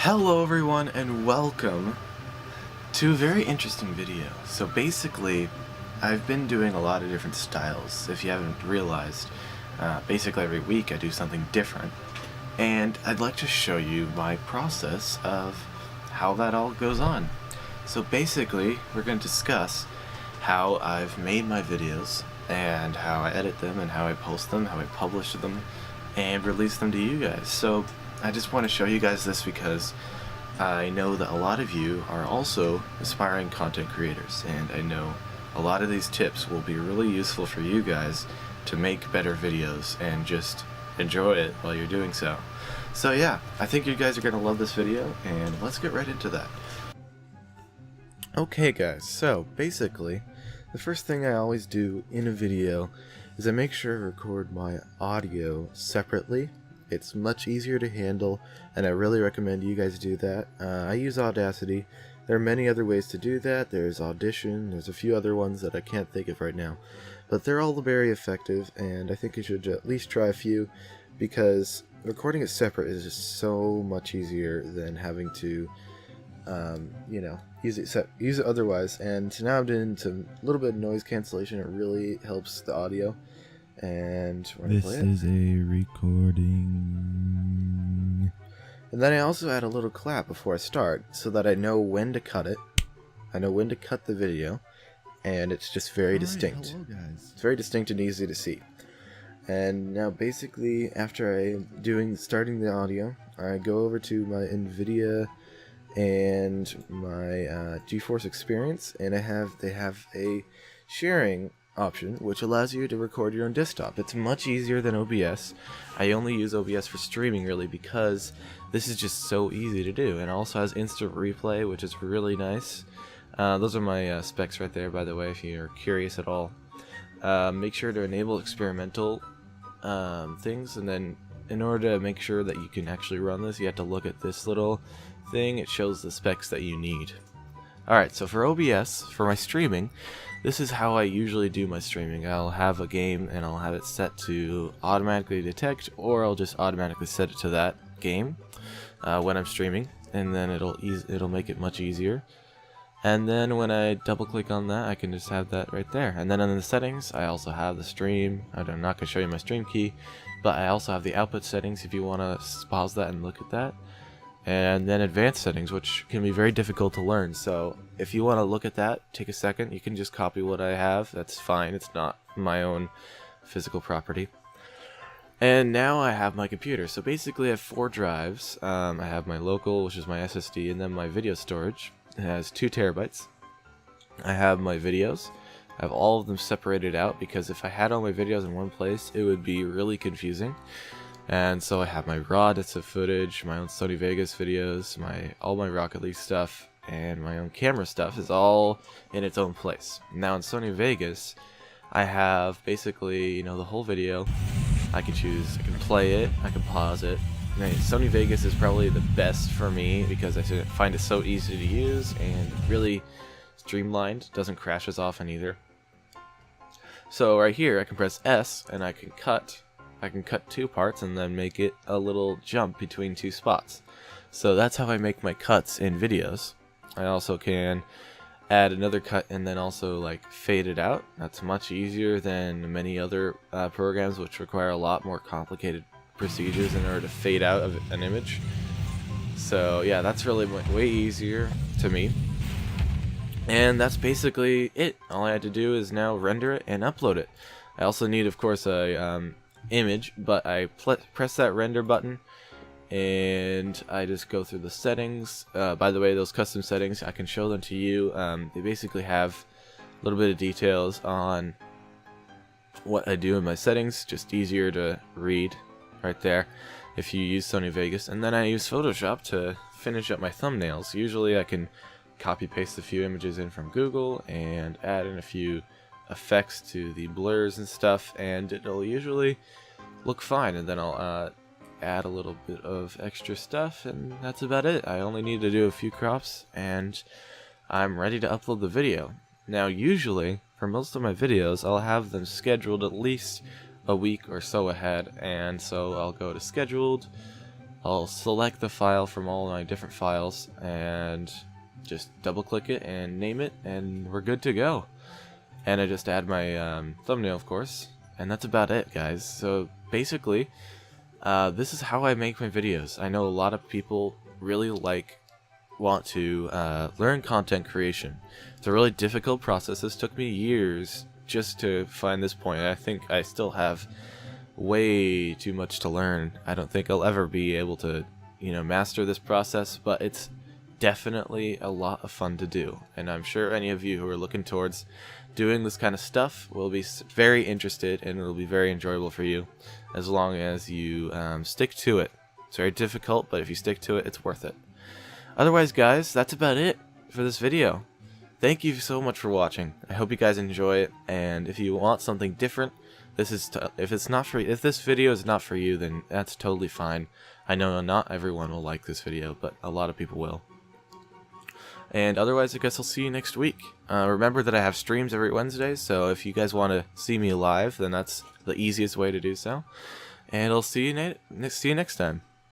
Hello everyone and welcome to a very interesting video. So basically, I've been doing a lot of different styles. If you haven't realized, basically every week I do something different. And I'd like to show you my process of how that all goes on. So basically, we're going to discuss how I've made my videos and how I edit them and how I post them, how I publish them, and release them to you guys. So I just want to show you guys this because I know that a lot of you are also aspiring content creators, and I know a lot of these tips will be really useful for you guys to make better videos and just enjoy it while you're doing so. So yeah, I think you guys are going to love this video, and let's get right into that. Okay guys, so basically, the first thing I always do in a video is I make sure to record my audio separately. It's much easier to handle, and I really recommend you guys do that. I use Audacity. There are many other ways to do that. There's Audition, there's a few other ones that I can't think of right now. But they're all very effective, and I think you should at least try a few, because recording it separate is just so much easier than having to, use it otherwise. And now I'm doing some little bit of noise cancellation. It really helps the audio. And we're gonna play it. This is a recording. And then I also add a little clap before I start so that I know when to cut it. I know when to cut the video, and it's just very distinct. Hello guys. It's very distinct and easy to see. And now basically after starting the audio, I go over to my NVIDIA and my GeForce Experience, and they have a sharing option which allows you to record your own desktop. It's much easier than OBS. I only use OBS for streaming really because this is just so easy to do, and also has instant replay, which is really nice. Those are my specs right there, by the way, if you're curious at all. Make sure to enable experimental things, and then in order to make sure that you can actually run this, you have to look at this little thing. It shows the specs that you need. Alright, so for OBS, for my streaming, this is how I usually do my streaming. I'll have a game and I'll have it set to automatically detect, or I'll just automatically set it to that game when I'm streaming, and then it'll make it much easier. And then when I double click on that, I can just have that right there. And then in the settings, I also have the stream. I'm not going to show you my stream key, but I also have the output settings if you want to pause that and look at that. And then advanced settings, which can be very difficult to learn. So if you want to look at that, take a second. You can just copy what I have. That's fine. It's not my own physical property. And now I have my computer. So basically I have 4 drives. I have my local, which is my SSD, and then my video storage. It has 2 terabytes. I have my videos. I have all of them separated out because if I had all my videos in one place, it would be really confusing. And so I have my raw bits of footage, my own Sony Vegas videos, all my Rocket League stuff, and my own camera stuff is all in its own place. Now in Sony Vegas, I have basically, the whole video. I can play it, I can pause it. Sony Vegas is probably the best for me because I find it so easy to use and really streamlined, doesn't crash as often either. So right here I can press S and I can cut 2 parts and then make it a little jump between 2 spots. So that's how I make my cuts in videos. I also can add another cut and then also fade it out. That's much easier than many other programs which require a lot more complicated procedures in order to fade out of an image. So yeah, that's really way easier to me. And that's basically it. All I had to do is now render it and upload it. I also need, of course, a image, but I press that render button and I just go through the settings. By the way, those custom settings, I can show them to you. They basically have a little bit of details on what I do in my settings, just easier to read right there if you use Sony Vegas. And then I use Photoshop to finish up my thumbnails. Usually I can copy paste a few images in from Google and add in a few effects to the blurs and stuff, and it'll usually look fine. And then I'll add a little bit of extra stuff, and that's about it. I only need to do a few crops and I'm ready to upload the video. Now usually for most of my videos I'll have them scheduled at least a week or so ahead, and so I'll go to scheduled, I'll select the file from all my different files and just double click it and name it, and we're good to go. And I just add my thumbnail, of course, and that's about it, guys. So basically, this is how I make my videos. I know a lot of people really want to learn content creation. It's a really difficult process. This took me years just to find this point. I think I still have way too much to learn. I don't think I'll ever be able to, master this process, but it's definitely a lot of fun to do. And I'm sure any of you who are looking towards doing this kind of stuff will be very interested, and it'll be very enjoyable for you as long as you stick to it. It's very difficult, but if you stick to it, it's worth it. Otherwise, guys, that's about it for this video. Thank you so much for watching. I hope you guys enjoy it, and if you want something different, if this video is not for you, then that's totally fine. I know not everyone will like this video, but a lot of people will. And otherwise, I guess I'll see you next week. Remember that I have streams every Wednesday, so if you guys want to see me live, then that's the easiest way to do so. And I'll see you next time.